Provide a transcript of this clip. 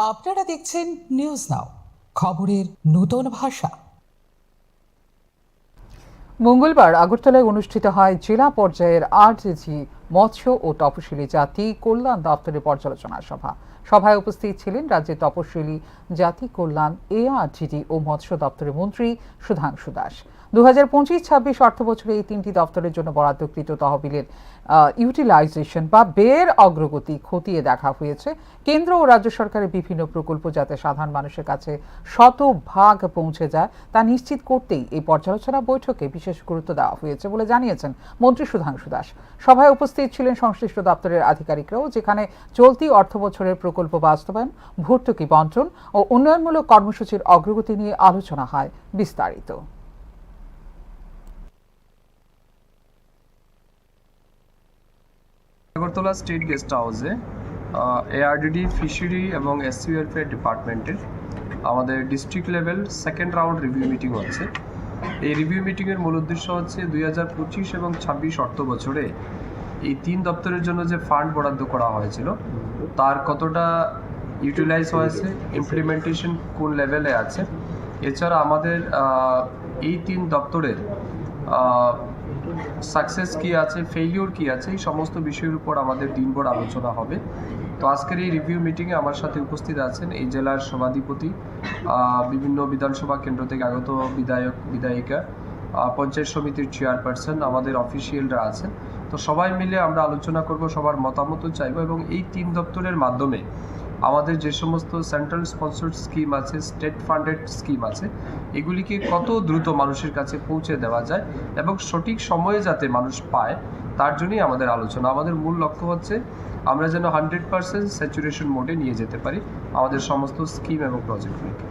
আপনারা দেখছেন news now, খবরের নূতন ভাষা। মঙ্গলবার আগরতলায় অনুষ্ঠিত হয় জেলা পর্যায়ের আরজেজি মৎস্য ও তপশিলি জাতি কল্যাণ দপ্তরের পর্যালোচনা সভা। সভায় উপস্থিত ছিলেন রাজ্যের তপশিলি জাতি কল্যাণ এআরজিডি ও মৎস্য দপ্তরের মন্ত্রী সুধাংশু দাস। 2025-26 অর্থবছরে এই তিনটি দপ্তরের জন্য বরাদ্দকৃত তহবিলের ইউটিলাইজেশন বা ব্যয়ের অগ্রগতি খতিয়ে দেখা হয়েছে। কেন্দ্র ও রাজ্য সরকারের বিভিন্ন প্রকল্প যাতে সাধারণ মানুষের কাছে শতভাগ পৌঁছে যায় তা নিশ্চিত করতেই এই পর্যালোচনা বৈঠকে বিশেষ গুরুত্ব দেওয়া হয়েছে বলে জানিয়েছেন মন্ত্রী সুধাংশু দাস। সভায় উপস্থিত ছিলেন সংশ্লিষ্ট দপ্তরের আধিকারিকরাও, যেখানে চলতি অর্থবছরের প্রকল্প বাস্তবায়ন, ভর্তুকি বন্টন ও উন্নয়নমূলক কর্মসূচির অগ্রগতি নিয়ে আলোচনা হয় বিস্তারিত। আগরতলা স্টেট গেস্ট হাউসে এআরডিডি ফিশারি এবং এসসি ওয়েলফেয়ার ডিপার্টমেন্টের আমাদের district level second round review meeting হচ্ছে। এই রিভিউ মিটিংয়ের মূল উদ্দেশ্য হচ্ছে 2025 এবং 26 অর্থ বছরে এই তিন দপ্তরের জন্য যে ফান্ড বরাদ্দ করা হয়েছিল তার কতটা ইউটিলাইজ হয়েছে, ইমপ্লিমেন্টেশন কোন লেভেলে আছে, এছাড়া আমাদের এই তিন দপ্তরের সাকসেস কি আছে, ফেইলিওর কি আছে, এই সমস্ত বিষয়ের উপর আমাদের দিনভর আলোচনা হবে। তো আজকের এই রিভিউ মিটিংয়ে আমার সাথে উপস্থিত আছেন এই জেলার সভাধিপতি, বিভিন্ন বিধানসভা কেন্দ্র থেকে আগত বিধায়ক বিধায়িকা, পঞ্চায়েত সমিতির চেয়ারপারসন, আমাদের অফিসিয়ালরা আছেন। তো সবাই মিলে আমরা আলোচনা করব, সবার মতামতও চাইব এবং এই তিন দপ্তরের মাধ্যমে আমাদের যে সমস্ত সেন্ট্রাল স্পন্সর্ড স্কিম আছে, স্টেট ফান্ডেড স্কিম আছে, এগুলিকে কত দ্রুত মানুষের কাছে পৌঁছে দেওয়া যায় এবং সঠিক সময়ে যাতে মানুষ পায়, তার জন্যই আমাদের আলোচনা। আমাদের মূল লক্ষ্য হচ্ছে আমরা যেন 100% স্যাচুরেশন মোডে নিয়ে যেতে পারি আমাদের সমস্ত স্কিম এবং প্রজেক্টগুলিকে।